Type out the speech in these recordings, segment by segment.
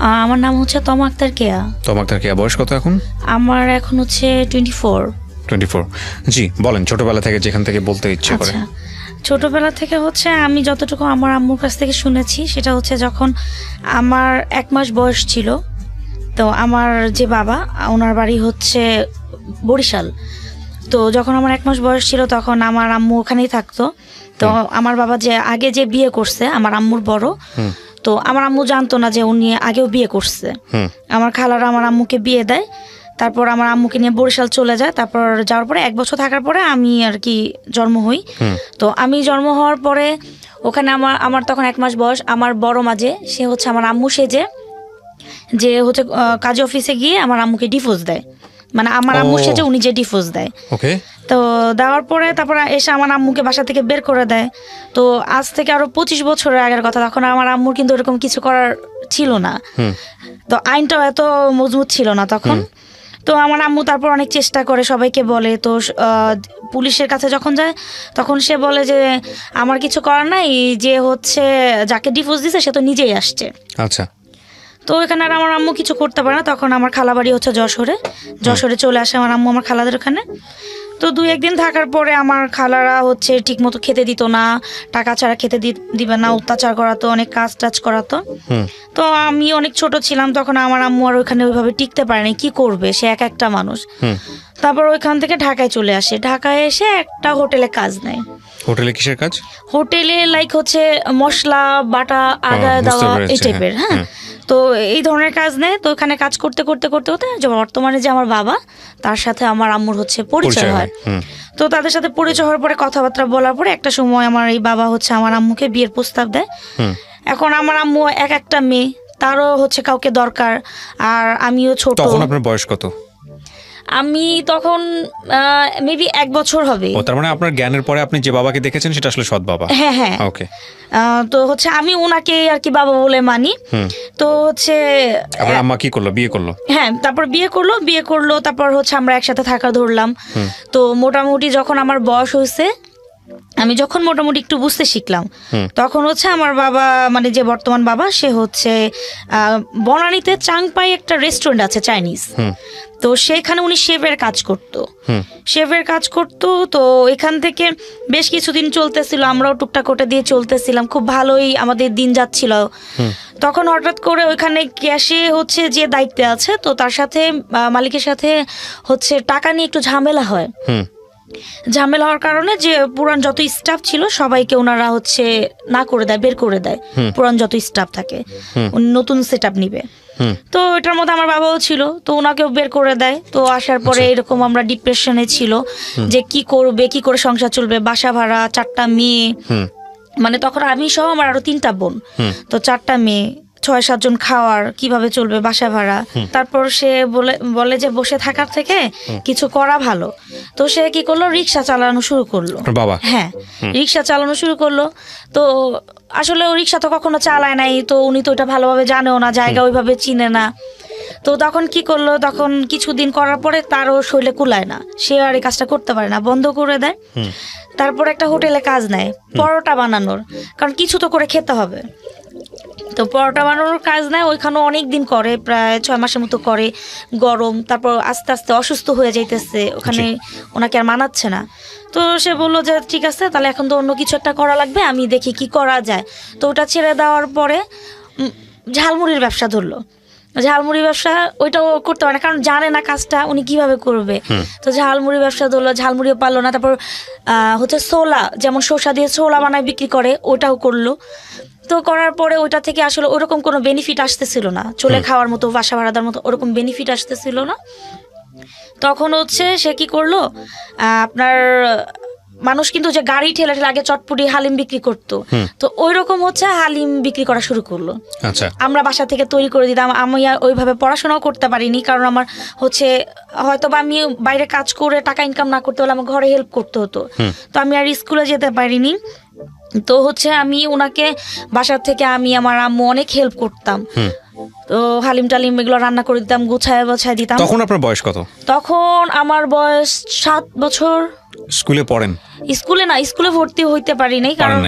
আমার নাম হচ্ছে তমা আক্তার কেয়া। তমা আক্তার কেয়া, বয়স কত এখন? আমার এখন হচ্ছে 24। জি বলেন, ছোটবেলা থেকে যেখান থেকে বলতে ইচ্ছে করে। আচ্ছা, ছোটবেলা থেকে হচ্ছে আমি যতটুকু আমার আম্মুর কাছ থেকে শুনেছি সেটা হচ্ছে যখন আমার 1 মাস বয়স ছিল, তো আমার যে বাবা ওনার বাড়ি হচ্ছে বরিশাল। তো যখন আমার 1 মাস বয়স ছিল তখন আমার আম্মু ওখানেই থাকতো। তো আমার বাবা যে আগে যে বিয়ে করছে আমার আম্মুর বড়, তো আমার আম্মু জানতো না যে উনি আগেও বিয়ে করছে। আমার খালারা আমার আম্মুকে বিয়ে দেয়, তারপর আমার আম্মুকে নিয়ে বরিশাল চলে যায়। তারপর যাওয়ার পরে 1 বছর থাকার পরে আমি আর কি জন্ম হই। তো আমি জন্ম হওয়ার পরে ওখানে আমার তখন 1 মাস বয়স। আমার বড় মাঝে সে হচ্ছে আমার আম্মু সেজে যে হচ্ছে কাজী অফিসে গিয়ে আমার আম্মুকে ডিভোর্স দেয়, মানে আমার আম্মু সেজে উনি যে ডিভোর্স দেয়। তো দেওয়ার পরে তারপরে এসে আমার আম্মুকে বাসা থেকে বের করে দেয়। তো আজ থেকে আরো 25 বছরের আগের কথা, তখন আমার আম্মুর কিন্তু এরকম কিছু করার ছিল না, তো আইনটাও এত মজবুত ছিল না তখন। তো আমার আম্মু তারপর অনেক চেষ্টা করে, সবাইকে বলে। তো পুলিশের কাছে যখন যায় তখন সে বলে যে আমার কিছু করার নাই, যে হচ্ছে যাকে ডিভোর্স দিছে সে তো নিজেই আসছে। আচ্ছা। তো এখানে আর আমার আম্মু কিছু করতে পারে না। তখন আমার খালা বাড়ি হচ্ছে যশোরে চলে আসে আমার আম্মু আমার খালাদের ওখানে। তো 2-1 দিন থাকার পরে আমার খালারা হচ্ছে ঠিক মতো খেতে দিত না, টাকা ছাড়া খেতে দিবে না, অত্যাচার করাতো, অনেক কাজ টাজ করাতো। তো আমি অনেক ছোট ছিলাম তখন, আমার আম্মু আর ওইখানে ওইভাবে টিকতে পারেনি, কি করবে, সে একটা মানুষ। তারপর ওইখান থেকে ঢাকায় চলে আসে। ঢাকায় এসে একটা হোটেলে কাজ নেয়। হোটেলে কিসের কাজ? হোটেলে লাইক হচ্ছে মশলা বাটা, আদা দেওয়া, এই টাইপের। হ্যাঁ, তো এই ধরনের কাজ নেয়। তো ওখানে কাজ করতে করতে করতে করতে বর্তমানে যে আমার বাবা, তার সাথে আমার আম্মুর হচ্ছে পরিচয় হয়। তো তাদের সাথে পরিচয় হওয়ার পরে কথাবার্তা বলার পরে একটা সময় আমার এই বাবা হচ্ছে আমার আম্মুকে বিয়ের প্রস্তাব দেয়। এখন আমার আম্মু একটা মেয়ে, তারও হচ্ছে কাউকে দরকার, আর আমিও ছোট। তখন আপনার বয়স কত? আমি তখন মেবি 1 বছর হবে। তার মানে আপনার জ্ঞানের পরে আপনি যে বাবাকে দেখেছেন সেটা আসলে সৎ বাবা? হ্যাঁ হ্যাঁ, ওকে। তো হচ্ছে আমি ওনাকে আর কি বাবা বলে মানি। তো হচ্ছে আপনার আম্মা কি করলো? বিয়ে করলো? হ্যাঁ, তারপর বিয়ে করলো। তারপর হচ্ছে আমরা একসাথে থাকা ধরলাম। তো মোটামুটি যখন আমার বয়স হয়েছে, আমি যখন মোটামুটি একটু বুঝতে শিখলাম, তখন হচ্ছে আমার বাবা, মানে যে বর্তমান বাবা, সে হচ্ছে বনানীতে চাংপাই একটা রেস্টুরেন্ট আছে চাইনিজ, তো সেখানে উনি শেফের কাজ করতো। তো এখান থেকে বেশ কিছুদিন চলতেছিল, আমরাও টুকটাক ওটা দিয়ে চলতেছিলাম, খুব ভালোই আমাদের দিন যাচ্ছিল। তখন হঠাৎ করে ওইখানে ক্যাশে হচ্ছে যে দায়িত্বে আছে, তো তার সাথে মালিকের সাথে হচ্ছে টাকা নিয়ে একটু ঝামেলা হওয়ার কারণে যে পুরান যত স্টাফ ছিল সবাইকে ওনারা হচ্ছে না করে দেয়, বের করে দেয়। পুরান যত স্টাফ থাকে নতুন সেট আপ নিবে। তো এটার মধ্যে আমার বাবাও ছিল, তো ওনাকেও বের করে দেয়। তো আসার পরে এরকম আমরা ডিপ্রেশনে ছিল যে কি করে সংসার চলবে, বাসা ভাড়া, 4টা মেয়ে, মানে তখন আমি সহ আমার আরো 3টা বোন, তো 4টা মেয়ে, 6-7 জন খাওয়ার, কিভাবে চলবে, বাসা ভাড়া। তারপর সে বলে যে বসে থাকার থেকে কিছু করা ভালো। তো সে কি করলো, রিক্সা চালানো শুরু করলো। বাবা? হ্যাঁ, রিক্সা চালানো শুরু করলো। তো আসলে ও রিক্সা তো কখনো চালায় নাই, তো উনি তো এটা ভালোভাবে জানেও না, জায়গা ওইভাবে চিনে না। তো তখন কি করলো, তখন কিছুদিন করার পরে তারও শরীরে কুলায় না, সে আর এই কাজটা করতে পারে না, বন্ধ করে দেয়। তারপর একটা হোটেলে কাজ নেয় পরোটা বানানোর, কারণ কিছু তো করে খেতে হবে। তো পরোটা বানানোর কাজ নেয়, ওইখানেও অনেক দিন করে, প্রায় 6 মাসের মতো করে, গরম। তারপর আস্তে আস্তে অসুস্থ হয়ে যাইতেছে, ওখানে ওনাকে আর মানাচ্ছে না। তো সে বললো যে ঠিক আছে, তাহলে এখন তো অন্য কিছু একটা করা লাগবে, আমি দেখি কি করা যায়। তো ওটা ছেড়ে দেওয়ার পরে ঝালমুড়ির ব্যবসা ধরলো। ঝালমুড়ি ব্যবসা ওইটাও করতে পারে না, কারণ জানে না কাজটা উনি কিভাবে করবে। তো ঝালমুড়ি ব্যবসা ধরলো, ঝালমুড়িও পারলো না। তারপর হচ্ছে ছোলা, যেমন শসা দিয়ে ছোলা বানায় বিক্রি করে, ওটাও করলো। তো করার পরে ওইটা থেকে আসলে ওরকম কোনো বেনিফিট আসতেছিল না, চলে খাওয়ার মতো, বাসা ভাড়াদার মতো ওরকম বেনিফিট আসতেছিল না। তখন হচ্ছে সে কি করলো, আপনার মানুষ কিন্তু যে গাড়ি ঠেলে ঠেলে আগে চটপুটি হালিম বিক্রি করতো, তো ওই রকম হচ্ছে হালিম বিক্রি করা শুরু করলো। আমরা বাসা থেকে তৈরি করে দিতাম। আমি ওইভাবে পড়াশোনাও করতে পারিনি, কারণ আমার হচ্ছে হয়তো বা আমি বাইরে কাজ করে টাকা ইনকাম না করতে হলে আমার ঘরে হেল্প করতে হতো, তো আমি আর স্কুলে যেতে পারিনি। তো হচ্ছে আমি ওনাকে বাসার থেকে আমি আমার আম্মু অনেক হেল্প করতাম। তো হালিম টালিম এগুলো রান্না করে দিতাম, গুছায় দিতাম। তখন আপনার বয়স কত? তখন আমার বয়স 7 বছর। স্কুলে পড়েন? স্কুলে না, স্কুলে ভর্তি হইতে পারি নাই, কারণ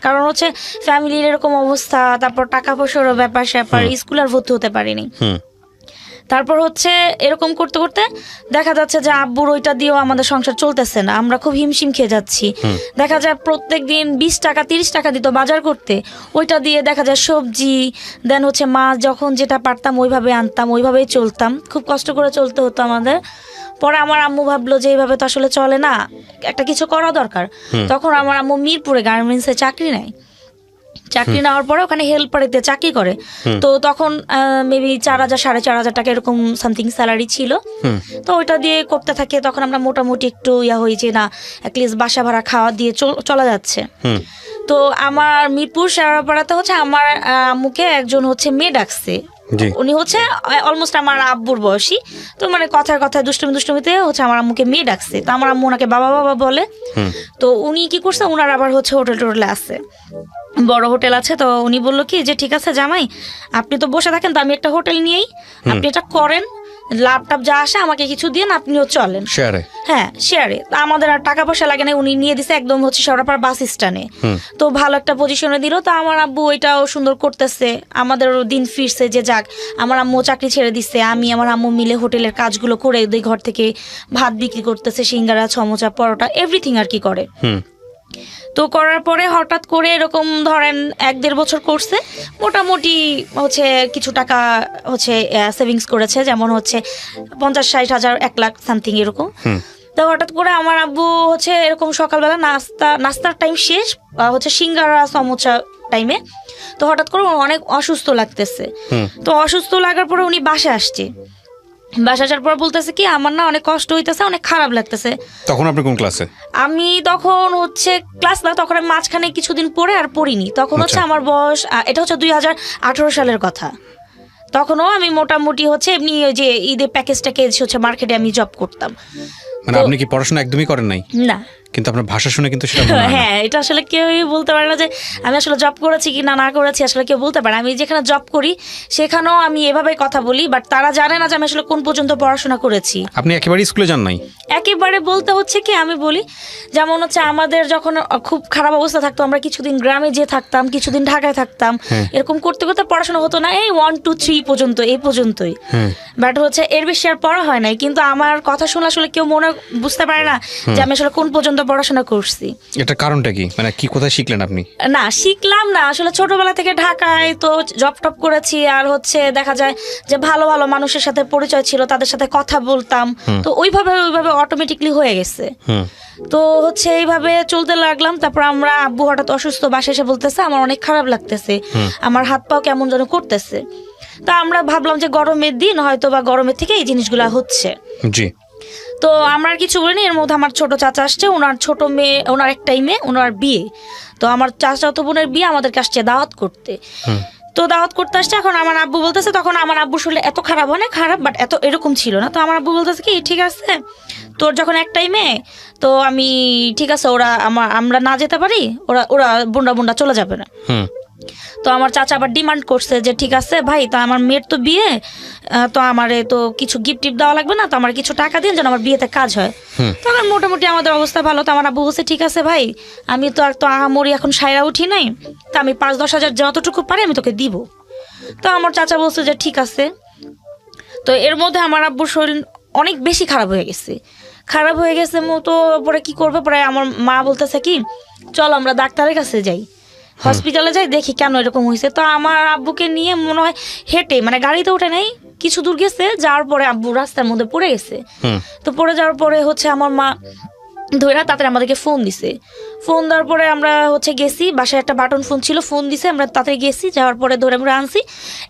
কারণ হচ্ছে ফ্যামিলির এরকম অবস্থা, তারপর টাকা পয়সারও ব্যাপার স্যাপার, স্কুলে আর ভর্তি হতে পারিনি। তারপর হচ্ছে এরকম করতে করতে দেখা যাচ্ছে যে আব্বুর ওইটা দিয়েও আমাদের সংসার চলতেছে না, আমরা খুব হিমশিম খেয়ে যাচ্ছি। দেখা যায় প্রত্যেক দিন 20 টাকা 30 টাকা দিত বাজার করতে, ওইটা দিয়ে দেখা যায় সবজি, দেন হচ্ছে মাছ, যখন যেটা পারতাম ওইভাবে আনতাম, ওইভাবেই চলতাম, খুব কষ্ট করে চলতে হতো আমাদের। পরে আমার আম্মু ভাবলো যে এইভাবে তো আসলে চলে না, একটা কিছু করা দরকার। তখন আমার আম্মু মিরপুরে গার্মেন্টসে চাকরি নেয়, চাকরি নেওয়ার পরে ওখানে হেল্পারিতে চাকরি করে। তো তখন মেবি 4000 4,500 টাকা এরকম সামথিং স্যালারি ছিল। তো ওইটা দিয়ে করতে থাকে, তখন আমরা মোটামুটি একটু হই যে না অ্যাটলিস্ট বাসা ভাড়া খাওয়া দিয়ে চলা যাচ্ছে। তো আমার মিরপুর শেওড়াপাড়াতে হচ্ছে আমার আম্মুকে একজন হচ্ছে মেয়ে ডাকছে, উনি হচ্ছে অলমোস্ট আমার আব্বুর বয়সী। তো মানে কথায় কথায় দুষ্টুমিতে হচ্ছে আমার আম্মুকে মেয়ে ডাকছে, তো আমার আম্মু ওনাকে বাবা বাবা বলে। তো উনি কি করছে, ওনার আবার হচ্ছে হোটেল টোটেলে আছে, বড় হোটেল আছে। তো উনি বললো কি যে ঠিক আছে জামাই, আপনি তো বসে থাকেন, তো আমি একটা হোটেল নিয়েই, আপনি এটা করেন, ল্যাপটপ যা আসে আমাকে কিছু দিয়ে আপনিও চলেন শেয়ারে। হ্যাঁ শেয়ারে, আমাদের আর টাকা পয়সা লাগে না, উনি নিয়ে দিছে একদম হচ্ছে শেওড়াপাড়া বাস স্ট্যান্ডে। তো ভালো একটা পজিশনে দিল। তো আমার আব্বু ওইটাও সুন্দর করতেছে, আমাদের দিন ফিরছে যে যাক, আমার আম্মু চাকরি ছেড়ে দিচ্ছে, আমি আমার আম্মু মিলে হোটেলের কাজগুলো করে দুই ঘর থেকে ভাত বিক্রি করতেছে, সিঙ্গারা সমোচা পরোটা এভরিথিং আর কি করে। তো করার পরে হঠাৎ করে এরকম ধরেন 1-1.5 বছর করছে, মোটামুটি হচ্ছে কিছু টাকা হচ্ছে সেভিংস করেছে, যেমন হচ্ছে 50-60 হাজার 1 লাখ সামথিং এরকম। তো হঠাৎ করে আমার আব্বু হচ্ছে এরকম সকালবেলা নাস্তার টাইম শেষ, হচ্ছে সিঙ্গারা সমোচা টাইমে, তো হঠাৎ করে অনেক অসুস্থ লাগতেছে। তো অসুস্থ লাগার পরে উনি বাসায় আসছে, বাসা আসার পর বলতেছে কি আমার না অনেক কষ্ট হইতেছে, অনেক খারাপ লাগতেছে। তখন আপনি কোন ক্লাসে? আমি তখন হচ্ছে ক্লাস না, তখন আমি মাঝখানে কিছুদিন পরে আর পড়িনি। তখন হচ্ছে আমার বয়স, এটা হচ্ছে 2018 সালের কথা। তখনও আমি মোটামুটি হচ্ছে এমনি ওই যে ঈদের প্যাকেজ হচ্ছে মার্কেটে আমি জব করতাম। মানে আপনি কি পড়াশোনা একদমই করেন নাই? না, কিন্তু আপনার ভাষা শুনে কিন্তু সেটা মনে হয় না। হ্যাঁ, এটা আসলে কেউই বলতে পারে না যে আমি আসলে জব করেছি কি না করেছি, আসলে কেউ বলতে পারে। আমি যেখানে জব করি সেখানেও আমি এভাবে কথা বলি, বাট তারা জানে না যে আমি আসলে কোন পর্যন্ত পড়াশোনা করেছি। আপনি একেবারে স্কুলে যান নাই? একেবারে বলতে হচ্ছে কি, আমি বলি যেমন হচ্ছে আমাদের যখন খুব খারাপ অবস্থা থাকতো, আমরা কিছুদিন গ্রামে যেয়ে থাকতাম, কিছুদিন ঢাকায় থাকতাম, এরকম করতে করতে পড়াশোনা হতো না, এই 1 2 3 পর্যন্ত, এই পর্যন্তই। বাট হচ্ছে এর বেশি আর পড়া হয় নাই। কিন্তু আমার কথা শুনে আসলে কেউ মনে বুঝতে পারে না যে আমি আসলে কোন পর্যন্ত পড়াশোনা করছি। এটা কারণটা কি, মানে কি কোথায় শিখলেন আপনি? না শিখলাম না, আসলে ছোটবেলা থেকে ঢাকায় তো জব টপ করেছি, আর হচ্ছে দেখা যায় যে ভালো ভালো মানুষের সাথে পরিচয় ছিল, তাদের সাথে কথা বলতাম, তো ওইভাবে অটোমেটিকলি হয়ে গেছে। তো হচ্ছে এইভাবে চলতে লাগলাম। তারপর আমরা আব্বু হঠাৎ অসুস্থ, বাসায় এসে বলতেছে আমার অনেক খারাপ লাগতেছে, আমার হাত পাও কেমন যেন করতেছে। তা আমরা ভাবলাম যে গরমের দিন হয়তো বা গরমের থেকে এই জিনিসগুলা হচ্ছে। জি। তো আমরা আর কিছু বলিনি। এর মধ্যে আমার ছোট চাচা আসছে, ওনার ছোট মেয়ে, ওনার একটাই মেয়ে, ওনার বিয়ে। তো আমার চাচাতো বোনের বিয়ে আমাদেরকে আসছে দাওয়াত করতে। তো দাওয়াত করতে আসছে, এখন আমার আব্বু বলতেছে, তখন আমার আব্বু শুনলে এত খারাপ, অনেক খারাপ, বাট এত এরকম ছিল না। তো আমার আব্বু বলতেছে কি ঠিক আছে, তোর যখন একটাই মেয়ে, তো আমি ঠিক আছে, আমরা না যেতে পারি, ওরা বুন্ডা চলে যাবে না। তো আমার চাচা আবার ডিমান্ড করছে যে ঠিক আছে ভাই, তো আমার মেয়ের তো বিয়ে, তো আমারে তো কিছু গিফট টিপ দেওয়া লাগবে না, তো আমার কিছু টাকা দিন যেন আমার বিয়েতে কাজ হয়। তখন মোটামুটি আমাদের অবস্থা ভালো। তো আমার আব্বু বলছে ঠিক আছে ভাই, আমি তো আর তো আহামরি এখন সাইরা উঠি নাই, তো আমি 5-10 হাজার যতটুকু পারি আমি তোকে দিব। তো আমার চাচা বলছে যে ঠিক আছে। তো এর মধ্যে আমার আব্বুর শরীর অনেক বেশি খারাপ হয়ে গেছে মতো। পরে কি করবে, পরে আমার মা বলতেছে কি চল আমরা ডাক্তারের কাছে যাই, হসপিটালে যাই, দেখি কেন এরকম হয়েছে। তো আমার আব্বুকে নিয়ে মনে হয় হেঁটে, মানে গাড়িতে উঠে নেই, কিছু দূর গেছে, যাওয়ার পরে আব্বু রাস্তার মধ্যে পড়ে গেছে। তো পড়ে যাওয়ার পরে হচ্ছে আমার মা ধরে তাড়াতাড়ি আমাদেরকে ফোন দিছে। ফোন দেওয়ার পরে আমরা হচ্ছে গেছি, বাসায় একটা বাটন ফোন ছিল, ফোন দিছে, আমরা তাড়াতাড়ি গেছি, যাওয়ার পরে ধরে আমরা আনছি।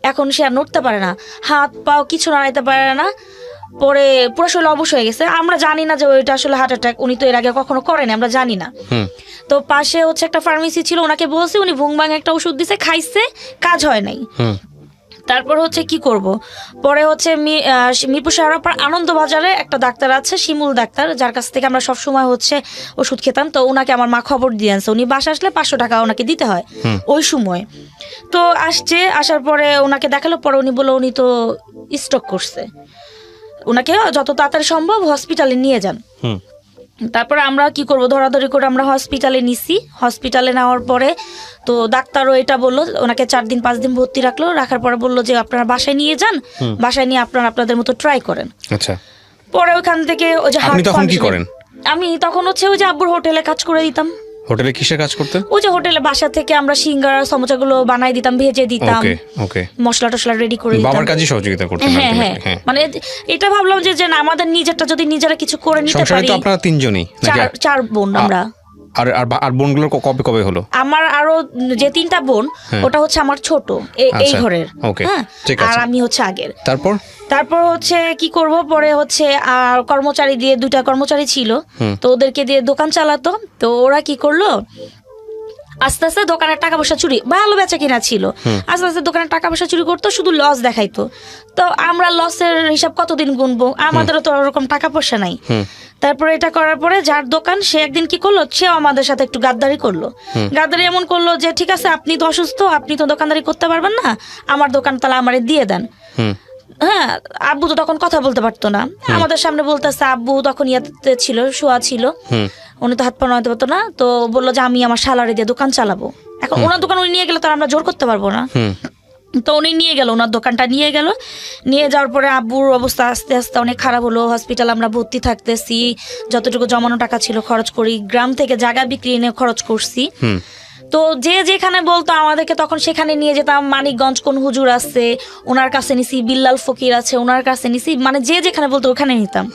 এখন সে আর নড়তে পারে না, হাত পাও কিছু নাড়াইতে পারে না, পরে পুরো শরীর অবশ হয়ে গেছে। আমরা জানি না যে ওইটা আসলে হার্ট অ্যাটাক, উনি তো এর আগে কখনো করেনি, আমরা জানি না। তো পাশে হচ্ছে একটা ফার্মেসি ছিল, ওনাকে বলছি, উনি ভুংবাং একটা ওষুধ দিছে, খাইছে, কাজ হয় নাই। তারপর হচ্ছে কি করব, পরে হচ্ছে মিরপুর শেওড়াপাড়া আনন্দবাজারে একটা ডাক্তার আছে, শিমুল ডাক্তার, যার কাছ থেকে আমরা সবসময় হচ্ছে ওষুধ খেতাম। তো ওনাকে আমার মা খবর দিয়ে আনছে, উনি বাসা আসলে 500 টাকা ওনাকে দিতে হয় ওই সময়। তো আসার পরে ওনাকে দেখালো, পরে উনি বললো উনি তো স্ট্রোক করছে, ওনাকে যত তাড়াতাড়ি সম্ভব হসপিটালে নিয়ে যান। তারপরে আমরা কি করব, ধরাধরি করে আমরা হসপিটালে নিছি। হসপিটালে নেওয়ার পরে তো ডাক্তারও এটা বললো, ওনাকে 4 দিন 5 দিন ভর্তি রাখলো। রাখার পরে বললো যে আপনারা বাসায় নিয়ে যান, বাসায় নিয়ে আপনারা আপনাদের মতো ট্রাই করেন। আচ্ছা, পরে ওখান থেকে ওই যে আপনি তখন কি করেন? আমি তখন হচ্ছে ওই যে আব্বুর হোটেলে কাজ করে দিতাম। হোটেলে কিসের কাজ করতেন? ওই যে হোটেলে বাসা থেকে আমরা সিঙ্গারা সমোচা গুলো বানাই দিতাম, ভেজে দিতাম, ওকে ওকে, মশলা টশলা রেডি করে দিতাম। বাবার কাজে সহযোগিতা করতেন? হ্যাঁ হ্যাঁ, হ্যাঁ, মানে এটা ভাবলাম যে যে না, আমাদের নিজেরটা যদি নিজেরা কিছু করে নিতে সংসারে পারি। তো আপনারা 3 জনই নাকি? 4 বোন আমরা। আর আর বোনগুলোর কবে কবে হলো? আমার আরো যে 3টা বোন, ওটা হচ্ছে আমার ছোট এই আচ্ছা, ঘরের। ওকে, হ্যাঁ, ঠিক আর আছে। আমি হচ্ছে আগের। তারপর হচ্ছে কি করব, পরে হচ্ছে আর কর্মচারী দিয়ে 2টা কর্মচারী ছিল, তো ওদেরকে দিয়ে দোকান চালাতো। তো ওরা কি করলো, আস্তে আস্তে দোকানের টাকা পয়সা চুরি, ভালো বেচা কিনা ছিল, আস্তে আস্তে দোকানের টাকা পয়সা চুরি করতো, শুধু লস দেখাইতো। তো আমরা লসের হিসাব কতদিন গুনবো, আমাদেরও তো ওরকম টাকা পয়সা নাই। তারপরে এটা করার পরে যার দোকান, সে একদিন কি করলো, সেও আমাদের সাথে একটু গাদ্দারি করলো। গাদ্দারি এমন করলো যে ঠিক আছে, আপনি তো অসুস্থ, আপনি তো দোকানদারি করতে পারবেন না, আমার দোকান তাহলে আমারে দিয়ে দেন। হ্যাঁ, আব্বু তো তখন কথা বলতে পারতো না, আমাদের সামনে বলতেছে। আব্বু তখন ইয়াতে ছিল, শোয়া ছিল, উনি তো হাত পা নাড়াতে পারতো না। তো বললো যে আমি আমার শালারে দিয়ে দোকান চালাবো। এখন ওনার দোকান উনি নিয়ে গেলে তো আমরা জোর করতে পারবো না। তো উনি নিয়ে গেল, ওনার দোকানটা নিয়ে গেল। নিয়ে যাওয়ার পরে আব্বুর অবস্থা আস্তে আস্তে অনেক খারাপ হলো। হসপিটাল আমরা ভর্তি থাকতেছি, যতটুকু জমানো টাকা ছিল খরচ করি, গ্রাম থেকে জায়গা বিক্রি এনে খরচ করছি। তো যে যেখানে বলতো আমাদেরকে তখন সেখানে নিয়ে যেতাম। মানিকগঞ্জ কোন হুজুর আছে ওনার কাছে নিছি, বিল্লাল ফকির আছে ওনার কাছে নিছি, মানে যে যেখানে বলতো ওখানে নিতাম।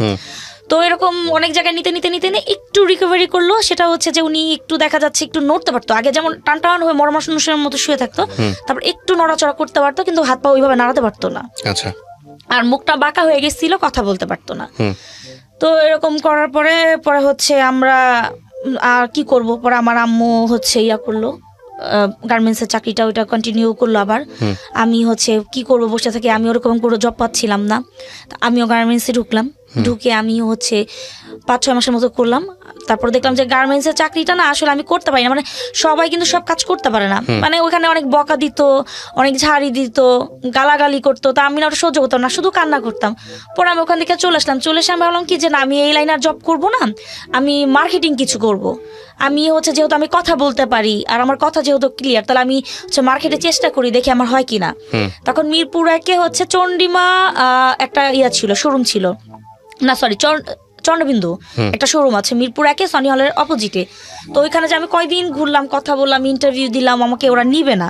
তো এরকম অনেক জায়গায় নিতে নিতে নিতে নিতে একটু রিকভারি করলো। সেটা হচ্ছে যে উনি একটু দেখা যাচ্ছে একটু নড়তে পারতো, আগে যেমন টান টান হয়ে মরমাসের মতো শুয়ে থাকতো, তারপর একটু নড়াচড়া করতে পারতো, কিন্তু হাত পা ওইভাবে নাড়াতে পারতো না। আচ্ছা, আর মুখটা বাঁকা হয়ে গেছিল, কথা বলতে পারতো না। তো এরকম করার পরে পরে হচ্ছে আমরা আর কি করব, পরে আমার আম্মু হচ্ছে ইয়া করলো, গার্মেন্টসের চাকরিটা ওইটা কন্টিনিউ করলো। আবার আমি হচ্ছে কি করব, বসে থাকি, আমি ওরকম কোনো জব পাচ্ছিলাম না। আমিও গার্মেন্টসে ঢুকলাম। ঢুকে আমি হচ্ছে 5-6 মাসের মতো করলাম। তারপর দেখলাম যে গার্মেন্টসের চাকরিটা না আসলে আমি করতে পারি না, মানে সবাই কিন্তু সব কাজ করতে পারে না। মানে ওখানে অনেক বকা দিত, অনেক ঝাড়ি দিত, গালাগালি করতো, তা আমি না ওটা সহ্য করতাম না, শুধু কান্না করতাম। পরে আমি ওখান থেকে চলে আসলাম। চলে এসে আমি ভাবলাম কি যে না, আমি এই লাইনে আর জব করবো না, আমি মার্কেটিং কিছু করব। আমি হচ্ছে যেহেতু আমি কথা বলতে পারি আর আমার কথা যেহেতু ক্লিয়ার, তাহলে আমি হচ্ছে মার্কেটে চেষ্টা করি, দেখি আমার হয় কিনা। তখন মিরপুর 1-এ হচ্ছে চন্ডিমা একটা ইয়া ছিল, শোরুম ছিল, না সরি চন্দ্রবিন্দু একটা শোরুম আছে মিরপুর 1-এ, সনি হলের অপোজিটে। তো ওইখানে যে আমি কয়দিন ঘুরলাম, কথা বললাম, ইন্টারভিউ দিলাম, আমাকে ওরা নিবে না,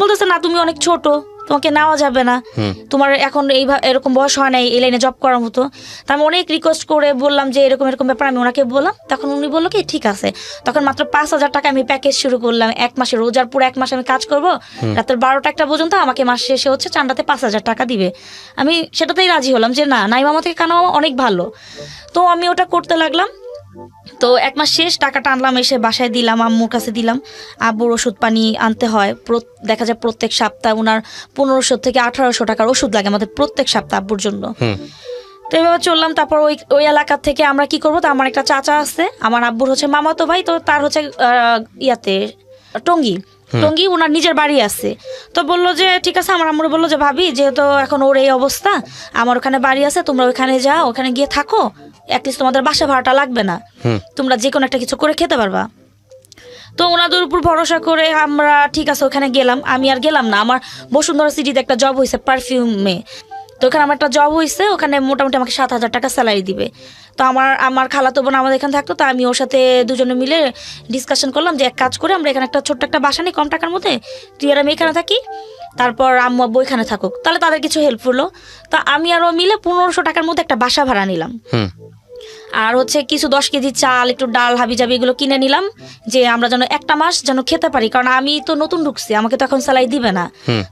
বলতেছে না তুমি অনেক ছোট, তোমাকে নেওয়া যাবে না, তোমার এখন এরকম বয়স হয় না এই লাইনে জব করার মতো। তা আমি অনেক রিকোয়েস্ট করে বললাম যে এরকম এরকম ব্যাপার, আমি ওনাকে বললাম। তখন উনি বললো কি ঠিক আছে। তখন মাত্র 5,000 টাকা আমি প্যাকেজ শুরু করলাম। 1 মাসে, রোজার পুরো 1 মাস আমি কাজ করব, রাতের 12টা-1টা পর্যন্ত আমাকে মাস শেষে হচ্ছে চান্দাতে 5,000 টাকা দিবে। আমি সেটাতেই রাজি হলাম যে না, নাইমামা থেকে কানাও অনেক ভালো। তো আমি ওটা করতে লাগলাম। তো 1 মাস শেষ, টাকাটা আনলাম, এসে বাসায় দিলাম, আম্মুর কাছে দিলাম। আব্বুর ওষুধ পানি আনতে হয়, দেখা যায় প্রত্যেক সপ্তাহে ওনার 1500 থেকে 1800 টাকার ওষুধ লাগে আমাদের প্রত্যেক সপ্তাহে আব্বুর জন্য। তো এইভাবে চললাম। তারপর ওই এলাকা থেকে আমরা কি করবো, তো আমার একটা চাচা আছে, আমার আব্বুর হচ্ছে মামাতো ভাই, তো তার হচ্ছে ইয়াতে টঙ্গী ওনার নিজের বাড়ি আছে। তো বললো যে ঠিক আছে, আমার আম্মুর বললো যে ভাবি যেহেতু এখন ওর এই অবস্থা, আমার ওখানে বাড়ি আছে, তোমরা ওখানে যাও, ওখানে গিয়ে থাকো, অ্যাটলিস্ট তোমাদের বাসা ভাড়াটা লাগবে না, তোমরা যে কোনো একটা কিছু করে খেতে পারবা। তো ওনাদের উপর ভরসা করে আমরা ঠিক আছে ওখানে গেলাম। আমি আর গেলাম না, আমার বসুন্ধরা সিটিতে একটা জব হয়েছে পারফিউমে। তো ওখানে আমার একটা জব হয়েছে, ওখানে মোটামুটি আমাকে 7,000 টাকা স্যালারি দিবে। তো আমার খালাতো বোন আমাদের এখানে থাকতো, তো আমি ওর সাথে দুজনে মিলে ডিসকাশন করলাম যে এক কাজ করে আমরা এখানে একটা ছোট্ট একটা বাসা নিই কম টাকার মধ্যে, তুই আর আমি এখানে থাকি, তারপর আম্মু আব্বু এখানে থাকুক, তাহলে তাদের কিছু হেল্প হলো। তো আমি আর ও মিলে 1500 টাকার মধ্যে একটা বাসা ভাড়া নিলাম। আর হচ্ছে কিছু 10 কেজি চাল, একটু ডাল, হাবিজাবি এগুলো কিনে নিলাম, যে আমরা যেন একটা মাস যেন খেতে পারি, কারণ আমি তো নতুন ঢুকছি, আমাকে তো এখন স্যালারি দিবে না।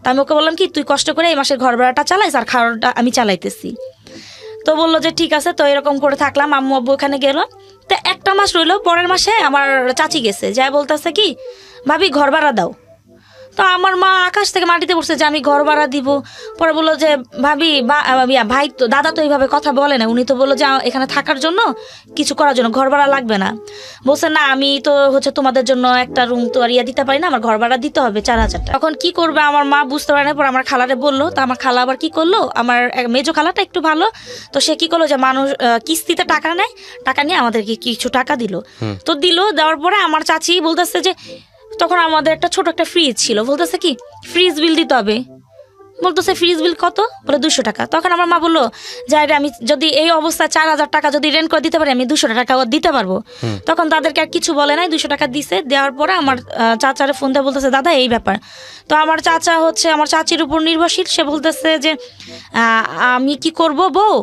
তা আমি ওকে বললাম কি তুই কষ্ট করে এই মাসের ঘর ভাড়াটা চালাইস আর খাওয়াটা আমি চালাইতেছি। তো বললো যে ঠিক আছে। তো এরকম করে থাকলাম, আম্মু আব্বু ওখানে গেল। তো একটা মাস রইলো, পরের মাসে আমার চাচি গেছে, যাই বলতেছে কি ভাবি ঘর ভাড়া দাও। তো আমার মা আকাশ থেকে মাটিতে পড়ছে যে আমি ঘর ভাড়া দিব। পরে বললো যে ভাবি ভাই তো দাদা তো এইভাবে কথা বলে না, উনি তো বললো যে এখানে থাকার জন্য কিছু করার জন্য, ঘর ভাড়া লাগবে না। বলছে না আমি তো হচ্ছে তোমাদের জন্য একটা রুম তো আর দিতে পারি না, আমার ঘর ভাড়া দিতে হবে 4,000 টাকা। তখন কি করবে আমার মা বুঝতে পারে না। পর আমার খালারে বললো, তো আমার খালা আবার কি করলো, আমার মেজো খালাটা একটু ভালো, তো সে কি করলো যে মানুষ কিস্তিতে টাকা নেয়, টাকা নিয়ে আমাদেরকে কিছু টাকা দিল। তো দেওয়ার পরে আমার চাচি বলতেছে যে তখন আমাদের একটা ছোট একটা ফ্রিজ ছিল, বলতেছে কি ফ্রিজ বিল দিতে হবে। বলতেছে ফ্রিজ বিল কত, বলে 200 টাকা। তখন আমার মা বললো যে আমি যদি এই অবস্থায় 4,000 টাকা যদি রেন্ট করে দিতে পারি আমি 200 টাকা দিতে পারবো। তখন তাদেরকে আর কিছু বলে নাই, 200 টাকা দিছে। দেওয়ার পরে আমার চাচারে ফোন দিয়ে বলতেছে দাদা এই ব্যাপার। তো আমার চাচা হচ্ছে আমার চাচির উপর নির্ভরশীল, সে বলতেছে যে আমি কি করব বউ,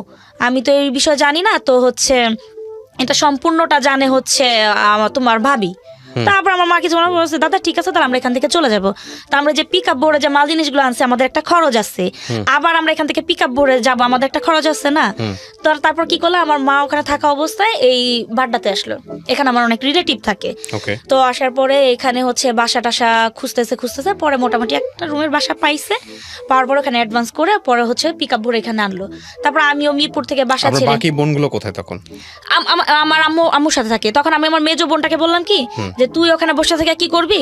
আমি তো এই বিষয় জানি না, তো হচ্ছে এটা সম্পূর্ণটা জানে হচ্ছে তোমার ভাবি। তারপর আমার মা কিছু বলছে দাদা ঠিক আছে তাহলে আমরা এখান থেকে চলে যাবো। তা আমরা যে পিক আপ বোর্ডে যে মাল জিনিসগুলো আনছে আমাদের একটা খরচ আছে, আবার আমরা এখান থেকে পিক আপ বোর্ডে যাবো, আমাদের একটা খরচ আছে না। তারপর কি করলো, আমার মা ওখানে থাকা অবস্থায় এই বাড্ডাতে আসলো। এখানে আমার অনেক রিলেটিভ থাকে। তো আসার পরে এখানে হচ্ছে বাসা টাসা খুঁজতেছে, পরে মোটামুটি একটা রুমের বাসা পাইছে। পাওয়ার পর ওখানে অ্যাডভান্স করে পরে হচ্ছে পিক আপ বোর্ডে এখানে আনলো। তারপর আমিও মিরপুর থেকে বাসা ছেড়ে, বাকি বোনগুলো কোথায় তখন? আমার আম্মুর সাথে থাকে। তখন আমি আমার মেজো বোনটাকে বললাম কি যে তুই ওখানে বসে থেকে কি করবি,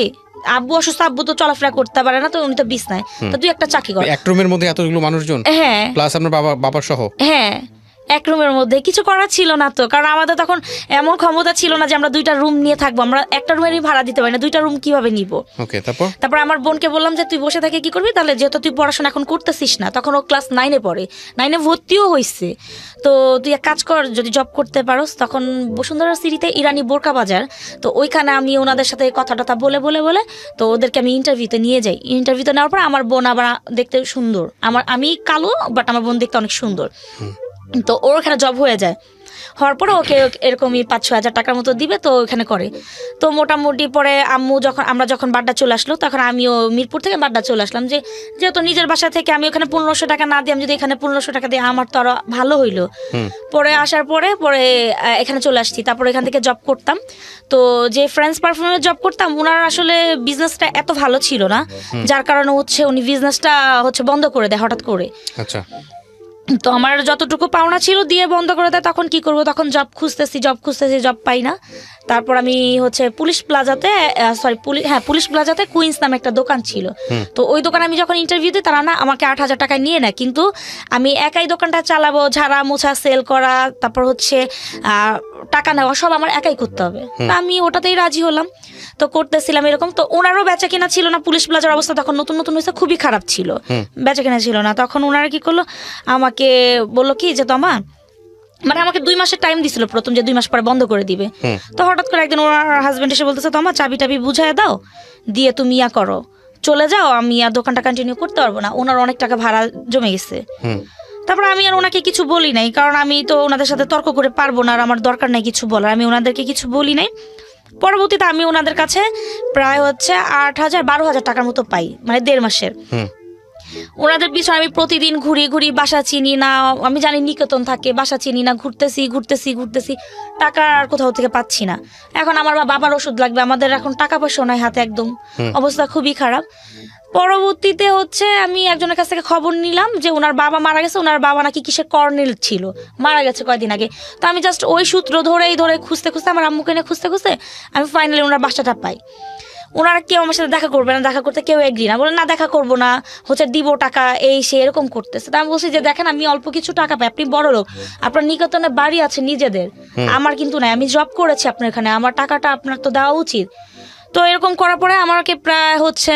আব্বু অসুস্থ, আব্বু তো চলাফেরা করতে পারে না, তো উনি তো বিছনায়, তো তুই একটা চাকরি কর। এক রুমের মধ্যে এতগুলো মানুষজন, হ্যাঁ প্লাস আপনার বাবা সহ, হ্যাঁ এক রুমের মধ্যে কিছু করার ছিল না তো, কারণ আমাদের তখন এমন ক্ষমতা ছিল না যে আমরা 2টা রুম নিয়ে থাকবো, আমরা একটা রুমেরই ভাড়া দিতে পারি না, 2টা রুম কিভাবে নিব। ওকে, তারপর আমার বোনকে বললাম যে তুই বসে থেকে কি করবি, তাহলে যেহেতু তুই পড়াশোনা এখন করতেছিস না, তখন ও ক্লাস 9-এ পড়ে, 9-এ ভর্তিও হয়েছে, তো তুই এক কাজ কর যদি জব করতে পারোস। তখন বসুন্ধরা সিটিতে ইরানি বোরকা বাজার, তো ওইখানে আমি ওনাদের সাথে কথা বলে তো ওদেরকে আমি ইন্টারভিউতে নিয়ে যাই। ইন্টারভিউতে নেওয়ার পর আমার বোন আবার দেখতে সুন্দর, আমি কালো বাট আমার বোন দেখতে অনেক সুন্দর, তো ওর ওখানে জব হয়ে যায়। হওয়ার পরে ওকে এরকমই 5-6 হাজার টাকার মতো দিবে, তো ওখানে করে। তো মোটামুটি পরে আমরা যখন বাড্ডা চলে আসলো, তখন আমিও মিরপুর থেকে বাড্ডা চলে আসলাম, যেহেতু নিজের বাসা থেকে আমি ওখানে 1500 টাকা না দিই, আমি যদি এখানে 1500 টাকা দিই আমার তো আরো ভালো হইলো। পরে আসার পরে এখানে চলে আসছি। তারপরে এখান থেকে জব করতাম, তো যে ফ্রেন্ডস পারফিউমে জব করতাম ওনার আসলে বিজনেসটা এত ভালো ছিল না, যার কারণে হচ্ছে উনি বিজনেসটা হচ্ছে বন্ধ করে দেয় হঠাৎ করে। আচ্ছা, তো আমার যতটুকু পাওনা ছিল দিয়ে বন্ধ করে দেয়। তখন কি করব, তখন জব খুঁজতেছি, জব পাই না। তারপর আমি হচ্ছে পুলিশ প্লাজাতে কুইন্স নামে একটা দোকান ছিল, তো ওই দোকানে আমি যখন ইন্টারভিউ দিই তারা না আমাকে 8,000 টাকায় নিয়ে নেয়, কিন্তু আমি একাই দোকানটা চালাবো, ঝাড়া মোছা সেল করা, তারপর হচ্ছে টাকা নেওয়া সব আমার একাই করতে হবে। আমি ওটাতেই রাজি হলাম, তো করতেছিলাম এরকম। তো ওনারও বেচা কিনা ছিল না, পুলিশ প্লাজার অবস্থা তখন নতুন হয়েছে, খুবই খারাপ ছিল, বেচা কিনা ছিল না। তখন ওনারা কি করলো, আমাকে বললো কি যে তোমা আমাকে 2 মাসের টাইম দিছিল প্রথম, যে 2 মাস পরে বন্ধ করে দিবে। তো হঠাৎ করে একদিন ওনার হাজবেন্ড এসে বলতেছে তোমার চাবি টাবি বুঝাই দাও, দিয়ে তুমি করো, চলে যাও, আমি আর দোকানটা কন্টিনিউ করতে পারবো না, ওনার অনেক টাকা ভাড়া জমে গেছে। তারপর আমি আর ওনাকে কিছু বলি নাই, কারণ আমি তো ওনাদের সাথে তর্ক করে পারবো না, আর আমার দরকার নাই কিছু বলার, আমি ওনাদেরকে কিছু বলি নাই। পরবর্তীতে আমি ওনাদের কাছে প্রায় হচ্ছে 8,000-12,000 টাকার মতো পাই, 1.5 মাসের। ওনাদের পিছনে আমি প্রতিদিন ঘুরি, বাসা চিনি না, আমি জানি নিকেতন থাকে, বাসা চিনি না, ঘুরতেছি, টাকা আর কোথাও থেকে পাচ্ছি না। এখন আমার বাবার ওষুধ লাগবে, আমাদের এখন টাকা পয়সা নয় হাতে, একদম অবস্থা খুবই খারাপ। পরবর্তীতে হচ্ছে আমি একজনের কাছ থেকে খবর নিলাম যে ওনার বাবা মারা গেছে, ওনার বাবা নাকি কিসের কর্নেল ছিল, মারা গেছে কয়েকদিন আগে। তো আমি জাস্ট ওই সূত্র ধরে খুঁজতে আমার আম্মুকে নিয়ে খুঁজতে আমি ফাইনালি ওনার বাসাটা পাই। ওনারা কেউ আমার সাথে দেখা করবে না, দেখা করতে কেউ এগ্রি না, বলে না দেখা করবো না, হচ্ছে দিব টাকা, এই সে এরকম করতেছে। তা আমি বলছি যে দেখেন আমি অল্প কিছু টাকা পাই, আপনি বড় লোক, আপনার নিকেতনে বাড়ি আছে নিজেদের, আমার কিন্তু নাই, আমি জব করেছি আপনার এখানে, আমার টাকাটা আপনার তো দেওয়া উচিত। তো এরকম করার পরে আমাকে প্রায় হচ্ছে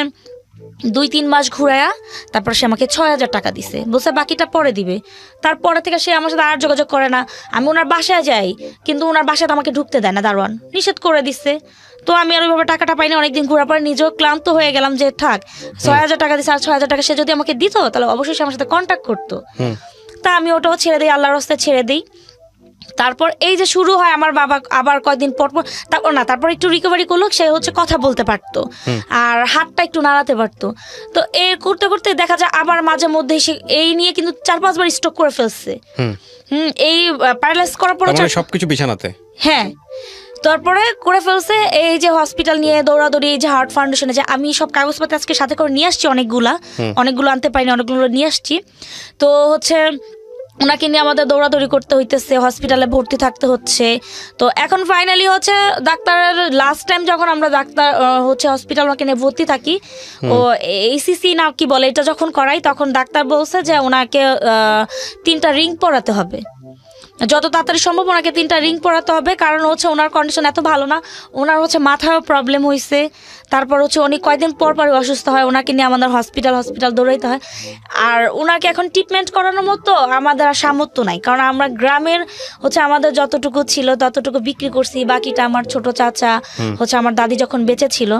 2-3 মাস ঘুরায়া তারপর সে আমাকে 6,000 টাকা দিছে, বলছে বাকিটা পরে দিবে। তারপরে থেকে সে আমার সাথে আর যোগাযোগ করে না। আমি ওনার বাসায় যাই, কিন্তু ওনার বাসায় আমাকে ঢুকতে দেয় না, দারোয়ান নিষেধ করে দিচ্ছে। তো আমি আর ওইভাবে টাকাটা পাইনি, অনেকদিন ঘোরার পরে নিজেও ক্লান্ত হয়ে গেলাম যে থাক, 6,000 টাকা দিচ্ছে, আর 6,000 টাকা সে যদি আমাকে দিত তাহলে অবশ্যই সে আমার সাথে কন্ট্যাক্ট করতো। তা আমি ওটাও ছেড়ে দিই, আল্লাহর রাস্তায় ছেড়ে দিই। তারপর এই যে শুরু হয় আমার বাবা আবার কয়েকদিন পর তারপর একটু রিকভারি করলো, সে হচ্ছে কথা বলতে পারতো আর হাতটা একটু নাড়াতে পারতো। তো এ করতে করতে দেখা যায় আবার মাঝে মধ্যে সে এই নিয়ে কিন্তু 4-5 বার স্ট্রোক করে ফেলছে। এই প্যারালাইজ করার পর সবকিছু বিছানাতে, হ্যাঁ তারপরে করে ফেলছে এই যে হসপিটাল নিয়ে দৌড়াদৌড়ি, এই যে হার্ট ফাউন্ডেশনে যে আমি সব কাগজপত্র আজকে সাথে করে নিয়ে আসছি, অনেকগুলো আনতে পারিনি, অনেকগুলো নিয়ে আসছি। তো হচ্ছে ওনাকে নিয়ে আমাদের দৌড়াদৌড়ি করতে হইতেছে, হসপিটালে ভর্তি থাকতে হচ্ছে। তো এখন ফাইনালি হচ্ছে ডাক্তার লাস্ট টাইম যখন আমরা ডাক্তার হচ্ছে হসপিটাল ওনাকে নিয়ে ভর্তি থাকি, ও এইসিসি না কি বলে এটা যখন করাই, তখন ডাক্তার বলছে যে ওনাকে 3টা রিং পরাতে হবে, যত তাড়াতাড়ি সম্ভব ওনাকে 3টা রিং পরাতে হবে। কারণ হচ্ছে ওনার কন্ডিশন এত ভালো না, ওনার হচ্ছে মাথায়ও প্রবলেম হয়েছে, তারপর হচ্ছে উনি কয়েকদিন পর পরই অসুস্থ হয়, ওনাকে নিয়ে আমাদের হসপিটাল দৌড়াইতে হয়। আর ওনাকে এখন ট্রিটমেন্ট করানোর মতো আমাদের আর সামর্থ্য নাই, কারণ আমরা গ্রামের হচ্ছে আমাদের যতটুকু ছিল ততটুকু বিক্রি করছি, বাকিটা আমার ছোট চাচা হচ্ছে আমার দাদি যখন বেঁচে ছিল,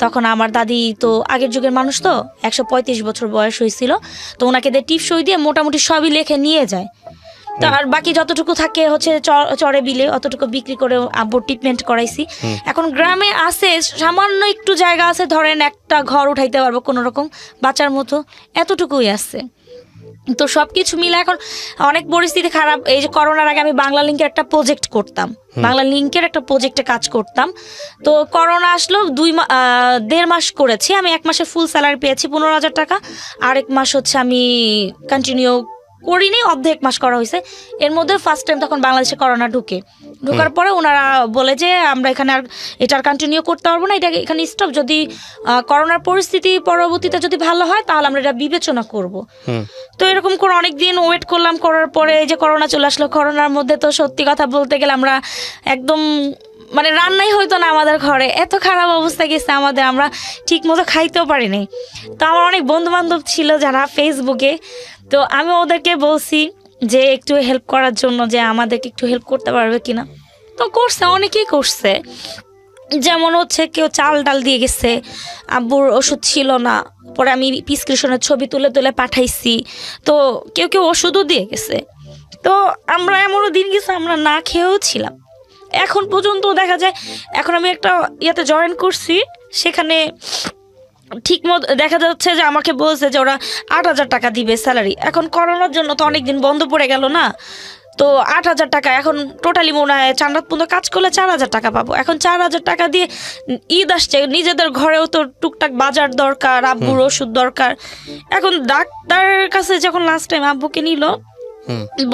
তখন আমার দাদি তো আগের যুগের মানুষ, তো 135 বছর বয়স হয়েছিল, তো ওনাকে দিয়ে টিপ সই দিয়ে মোটামুটি সবই লেখে নিয়ে যায়। তো আর বাকি যতটুকু থাকে হচ্ছে চরে বিলে অতটুকু বিক্রি করে আব্বুর ট্রিটমেন্ট করাইছি। এখন গ্রামে আছে সামান্য একটু জায়গা আছে, ধরেন একটা ঘর উঠাইতে পারবো কোনো রকম বাঁচার মতো, এতটুকুই আছে। তো সব কিছু মিলে এখন অনেক পরিস্থিতি খারাপ। এই যে করোনার আগে আমি বাংলা লিঙ্কের একটা প্রজেক্ট করতাম, বাংলা লিঙ্কের একটা প্রজেক্টে কাজ করতাম। তো করোনা আসলো, 1.5 মাস করেছি আমি, 1 মাসে ফুল স্যালারি পেয়েছি 15,000 টাকা, আরেক মাস হচ্ছে আমি কন্টিনিউ করিনি, অর্ধেক মাস করা হয়েছে। এর মধ্যে ফার্স্ট টাইম তখন বাংলাদেশে করোনা ঢোকার পরে ওনারা বলে যে আমরা এখানে আর এটা কন্টিনিউ করতে পারবো না, এটা এখানে স্টপ, যদি করোনার পরিস্থিতি পরবর্তীতে যদি ভালো হয় তাহলে আমরা এটা বিবেচনা করব। তো এরকম করে অনেক দিন ওয়েট করলাম, করার পরে এই যে করোনা চলে আসলো। করোনার মধ্যে তো সত্যি কথা বলতে গেলে আমরা একদম মানে রান্নাই হইতো না আমাদের ঘরে, এত খারাপ অবস্থা গেছে আমাদের, আমরা ঠিক মতো খাইতেও পারিনি। তো আমার অনেক বন্ধু বান্ধব ছিল যারা ফেসবুকে, তো আমি ওদেরকে বলছি যে একটু হেল্প করার জন্য, যে আমাদেরকে একটু হেল্প করতে পারবে কিনা। তো করছে, অনেকেই করছে। যেমন হচ্ছে কেউ চাল ডাল দিয়ে গেছে, আব্বুর ওষুধ ছিল না, পরে আমি প্রেসক্রিপশনের ছবি তুলে তুলে পাঠাইছি। তো কেউ ওষুধও দিয়ে গেছে। তো আমরা এমনও দিন গেছে আমরা না খেয়েও ছিলাম। এখন পর্যন্ত দেখা যায়, এখন আমি একটা ইয়াতে জয়েন করছি, সেখানে ঠিক মতো দেখা যাচ্ছে যে আমাকে বলছে যে ওরা 8,000 টাকা দিবে স্যালারি। এখন করোনার জন্য তো অনেকদিন বন্ধ পড়ে গেল না, তো 8,000 টাকা এখন টোটালি মনে হয় 4 রাত পর্যন্ত কাজ করলে 4,000 টাকা পাবো। এখন 4,000 টাকা দিয়ে ঈদ আসছে, নিজেদের ঘরেও তো টুকটাক বাজার দরকার, আব্বুর ওষুধ দরকার। এখন ডাক্তারের কাছে যখন লাস্ট টাইম আব্বুকে নিল,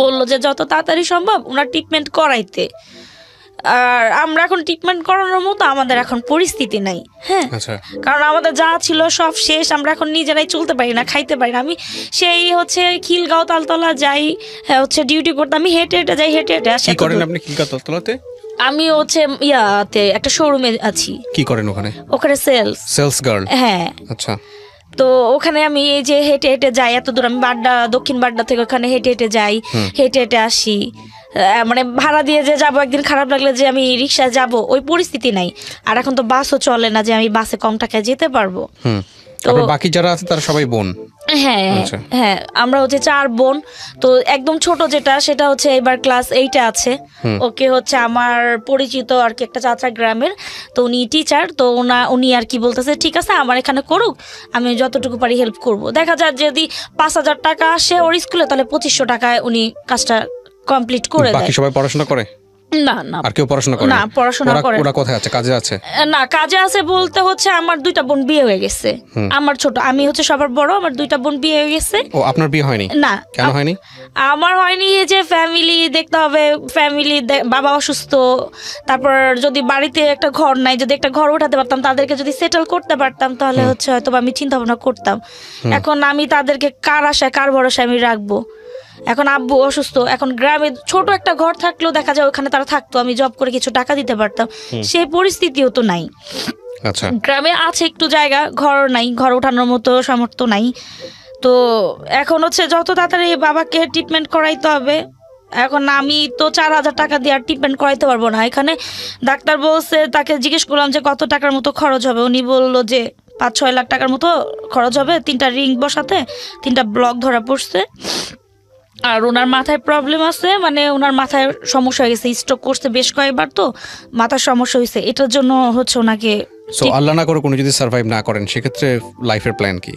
বললো যে যত তাড়াতাড়ি সম্ভব ওনার ট্রিটমেন্ট করাইতে। আর আমরা এখন ট্রিটমেন্ট করানোর মতো আমাদের এখন পরিস্থিতি নাই। হ্যাঁ, কারণ আমাদের যা ছিল সব শেষ, আমরা এখন নিজেরাই চলতে পারি না, খাইতে পারি না। আমি সেই হচ্ছে খিলগাঁও তালতলা যাই, হচ্ছে ডিউটি করতে, আমি হেঁটে হেঁটে যাই, হেঁটে হেঁটে আসি। কি করেন আপনি খিলগাঁও তালতলাতে? আমি হচ্ছে ইয়াতে একটা শোরুমে আছি। কি করেন ওখানে? ওখানে সেলস গার্ল। হ্যাঁ, আচ্ছা। তো ওখানে আমি এই যে হেঁটে হেঁটে যাই এত দূর, আমি দক্ষিণ বাড্ডা থেকে ওখানে হেঁটে হেঁটে যাই, হেঁটে হেঁটে আসি। মানে ভাড়া দিয়ে যে যাবো, একদিন খারাপ লাগলে যে আমি রিক্সায় যাব, ওই পরিস্থিতি নাই। আর এখন তো বাসও চলে না যে আমি বাসে কম টাকায় যেতে পারবো। তো বাকি যারা আছে তারা সবাই বোন? হ্যাঁ হ্যাঁ, আমরা হচ্ছে 4 বোন। তো একদম ছোট যেটা, সেটা হচ্ছে এবার ক্লাস 8-এ আছে। ওকে হচ্ছে আমার পরিচিত আর কি একটা চাচা গ্রামের, তো উনি টিচার। তো উনি আর কি বলতেছে ঠিক আছে আমার এখানে করুক, আমি যতটুকু পারি হেল্প করব। দেখা যায় যদি 5,000 টাকা আসে ওর স্কুলে, তাহলে 2,500 টাকায় উনি কাজটা কমপ্লিট করে দেয়। বাকি সবাই পড়াশোনা করে? না না, আর কেউ পড়াশোনা করে না? পড়াশোনা করে। ওরা কোথায় আছে? কাজে আছে? না, কাজে আছে বলতে হচ্ছে আমার 2টা বোন বিয়ে হয়ে গেছে। আমার ছোট, আমি হচ্ছে সবার বড়, আমার 2টা বোন বিয়ে হয়ে গেছে। ও, আপনার বিয়ে হয়নি? না। কেন হয়নি? আমার হয়নি, এই যে ফ্যামিলি দেখতে হবে, ফ্যামিলি, বাবা অসুস্থ, তারপর যদি বাড়িতে একটা ঘর নাই, যদি একটা ঘর উঠাতে পারতাম, তাদেরকে যদি সেটেল করতে পারতাম, তাহলে হচ্ছে হয়তো আমি চিন্তা ভাবনা করতাম। এখন আমি তাদেরকে কার আশায় কার ভরসায় আমি রাখবো? এখন আব্বু অসুস্থ, এখন গ্রামে ছোট একটা ঘর থাকলেও দেখা যায় ওখানে তারা থাকতো, আমি জব করে কিছু টাকা দিতে পারতাম, সেই পরিস্থিতিও তো নাই। আচ্ছা, গ্রামে আছে একটু জায়গা, ঘর নাই, ঘর ওঠানোর মতো সামর্থ্য নাই। তো এখন হচ্ছে যত তাড়াতাড়ি বাবাকে ট্রিটমেন্ট করাইতে হবে। এখন আমি তো 4,000 টাকা দিয়ে আর ট্রিটমেন্ট করাইতে পারবো না। এখানে ডাক্তার বলছে, তাকে জিজ্ঞেস করলাম যে কত টাকার মতো খরচ হবে, উনি বললো যে 5-6 লাখ টাকার মতো খরচ হবে। 3টা রিং বসাতে 3টা ব্লক ধরা পড়ছে। আর ওনার মাথায় প্রবলেম আছে, মানে ওনার মাথায় সমস্যা হয়ে গেছে, স্ট্রোক করছে বেশ কয়েকবার, তো মাথার সমস্যা হয়েছে, এটার জন্য হচ্ছে ওনাকে। সো আল্লাহ না করে কোনো যদি সার্ভাইভ না করেন, সেক্ষেত্রে লাইফের প্ল্যান কি?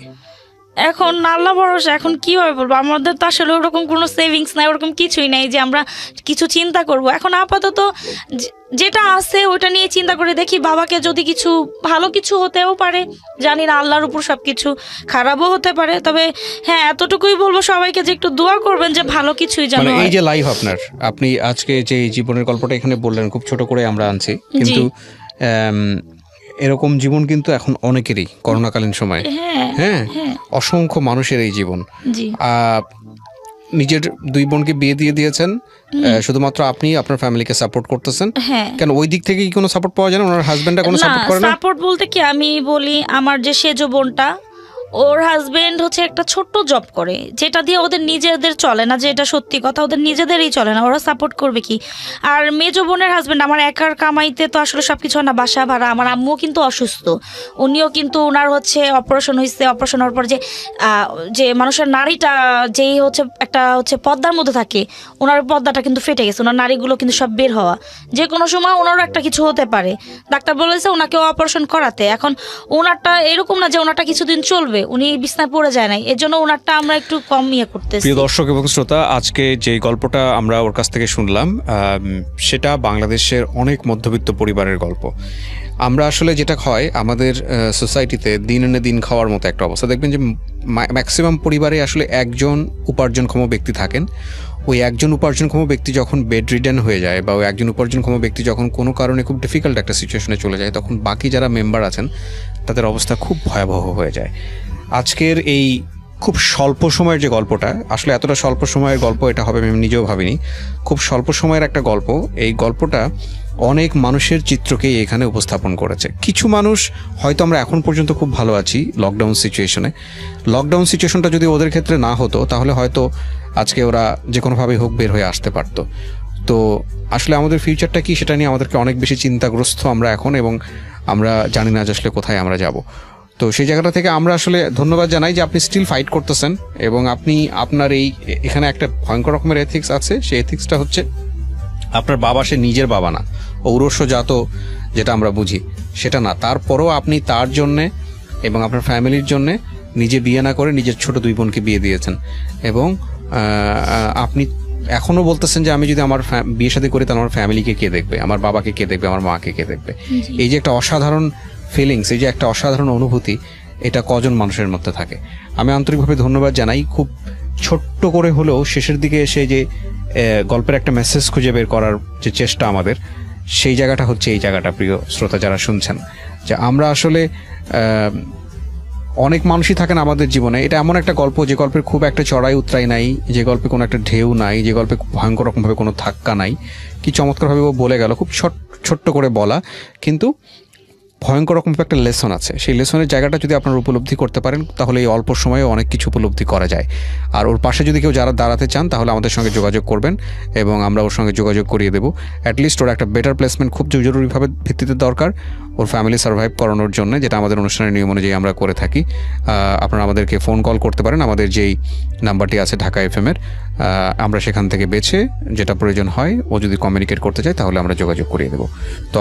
এখন আল্লাহ ভরসা, এখন কিভাবে বলবো, আমাদের তো আসলে ওরকম কোনো সেভিংস নাই, ওরকম কিছুই নাই যে আমরা কিছু চিন্তা করব। এখন আপাতত যেটা আছে ওটা নিয়ে চিন্তা করে দেখি, বাবাকে যদি কিছু ভালো কিছু হতেও পারে, জানি না, আল্লাহর উপর সবকিছু, খারাপও হতে পারে। তবে হ্যাঁ, এতটুকুই বলবো সবাইকে যে একটু দোয়া করবেন যে ভালো কিছুই যেন মানে এই হয়। যে লাইফ আপনার, আপনি আজকে যে জীবনের গল্পটা এখানে বললেন খুব ছোট করে আমরা আনছি, কিন্তু এরকম জীবন কিন্তু এখন অনেকেরই করোনাকালীন সময়ে। হ্যাঁ হ্যাঁ, হ্যাঁ অসংখ্য মানুষের এই জীবন। জি নিজের 2 বোনকে বিয়ে দিয়ে দিয়েছেন, শুধুমাত্র আপনি আপনার ফ্যামিলিকে সাপোর্ট করতেছেন। হ্যাঁ। কেন ওই দিক থেকে কি কোনো সাপোর্ট পাওয়া যায় না? ওনার হাজবেন্ডরা কোনো সাপোর্ট করে না? সাপোর্ট বলতে কি, আমি বলি আমার যে সেজো বোনটা, ওর হাজবেন্ড হচ্ছে একটা ছোট্ট জব করে, যেটা দিয়ে ওদের নিজেদের চলে না, যে এটা সত্যি কথা, ওদের নিজেদেরই চলে না, ওরা সাপোর্ট করবে কি? আর মেজো বোনের হাজবেন্ড আমার একার কামাইতে তো আসলে সবকিছু হয় না, বাসা ভাড়া। আমার আম্মুও কিন্তু অসুস্থ, উনিও কিন্তু, ওনার হচ্ছে অপারেশন হয়েছে, অপারেশন হওয়ার পর যে মানুষের নাড়িটা যেই হচ্ছে একটা হচ্ছে পর্দার মধ্যে থাকে, ওনার পর্দাটা কিন্তু ফেটে গেছে, ওনার নাড়িগুলো কিন্তু সব বের হওয়া, যে কোনো সময় ওনারও একটা কিছু হতে পারে। ডাক্তার বলেছে ওনাকে অপারেশন করাতে। এখন ওনারটা এরকম না যে ওনারটা কিছুদিন চলবে, উনি বিছনায় পড়ে যায় নাই, এর জন্য ওনারটা আমরা একটু কম করতেছি। প্রিয় দর্শক এবং শ্রোতা, আজকে যে গল্পটা আমরা ওর কাছ থেকে শুনলাম, সেটা বাংলাদেশের অনেক মধ্যবিত্ত পরিবারের গল্প। আমরা আসলে যেটা হয় আমাদের সোসাইটিতে দিন এনে দিন খাওয়ার মতো একটা অবস্থা। দেখবেন যে ম্যাক্সিমাম পরিবারে আসলে একজন উপার্জনক্ষম ব্যক্তি থাকেন। ওই একজন উপার্জনক্ষম ব্যক্তি যখন বেড রিডেন হয়ে যায়, বা ওই একজন উপার্জনক্ষম ব্যক্তি যখন কোনো কারণে খুব ডিফিকাল্ট একটা সিচুয়েশনে চলে যায়, তখন বাকি যারা মেম্বার আছেন তাদের অবস্থা খুব ভয়াবহ হয়ে যায়। আজকের এই খুব স্বল্প সময়ের যে গল্পটা, আসলে এতটা স্বল্প সময়ের গল্প এটা হবে আমি নিজেও ভাবিনি। খুব স্বল্প সময়ের একটা গল্প, এই গল্পটা অনেক মানুষের চিত্রকেই এখানে উপস্থাপন করেছে। কিছু মানুষ হয়তো আমরা এখন পর্যন্ত খুব ভালো আছি লকডাউন সিচুয়েশনে। লকডাউন সিচুয়েশনটা যদি ওদের ক্ষেত্রে না হতো, তাহলে হয়তো আজকে ওরা যে কোনোভাবেই হোক বের হয়ে আসতে পারতো। তো আসলে আমাদের ফিউচারটা কি, সেটা নিয়ে আমাদেরকে অনেক বেশি চিন্তাগ্রস্ত আমরা এখন, এবং আমরা জানি না যে আসলে কোথায় আমরা যাব। তো সেই জায়গাটা থেকে আমরা আসলে ধন্যবাদ জানাই যে আপনি স্টিল ফাইট করতেছেন, এবং আপনি আপনার এখানে একটা ভয়ঙ্কর রকমের এথিক্স আছে। সেই এথিক্সটা হচ্ছে আপনার বাবা সে নিজের বাবা না, ঔরস্যজাত যেটা আমরা বুঝি সেটা না। তারপরেও আপনি তার জন্যে এবং আপনার ফ্যামিলির জন্যে নিজে বিয়ে না করে নিজের ছোট 2 বোনকে বিয়ে দিয়েছেন, এবং আপনি এখনো বলতেছেন যে আমি যদি আমার বিয়ে শাদী করি তাহলে আমার ফ্যামিলিকে কে দেখবে, আমার বাবাকে কে দেখবে, আমার মাকে কে দেখবে। এই যে একটা অসাধারণ ফিলিংস, এই যে একটা অসাধারণ অনুভূতি, এটা কজন মানুষের মধ্যে থাকে। আমি আন্তরিকভাবে ধন্যবাদ জানাই। খুব ছোট্ট করে হলেও শেষের দিকে এসে যে গল্পের একটা মেসেজ খুঁজে বের করার যে চেষ্টা আমাদের, সেই জায়গাটা হচ্ছে এই জায়গাটা। প্রিয় শ্রোতা যারা শুনছেন, যে আমরা আসলে অনেক মানুষই থাকেন আমাদের জীবনে। এটা এমন একটা গল্প যে গল্পের খুব একটা চড়াই উতরাই নাই, যে গল্পে কোনো একটা ঢেউ নাই, যে গল্পে ভয়ঙ্কর রকমভাবে কোনো ধাক্কা নাই। কি চমৎকারভাবে ও বলে গেল, খুব ছোট্ট করে বলা, কিন্তু ভয়ঙ্কর রকম একটা লেসন আছে। সেই লেসনের জায়গাটা যদি আপনারা উপলব্ধি করতে পারেন, তাহলে এই অল্প সময়ে অনেক কিছু উপলব্ধি করা যায়। আর ওর পাশে যদি কেউ যারা দাঁড়াতে চান, তাহলে আমাদের সঙ্গে যোগাযোগ করবেন, এবং আমরা ওর সঙ্গে যোগাযোগ করিয়ে দেবো। অ্যাটলিস্ট ওর একটা বেটার প্লেসমেন্ট খুব জরুরিভাবে ভিত্তিতে দরকার ওর ফ্যামিলি সার্ভাইভ করানোর জন্য, যেটা আমাদের অনুষ্ঠানের নিয়ম অনুযায়ী আমরা করে থাকি। আপনারা আমাদেরকে ফোন কল করতে পারেন, আমাদের যেই নাম্বারটি আছে ঢাকা FM-এর, আমরা সেখান থেকে বেছে যেটা প্রয়োজন হয় ও যদি কমিউনিকেট করতে চায় তাহলে আমরা যোগাযোগ করিয়ে দেবো। তো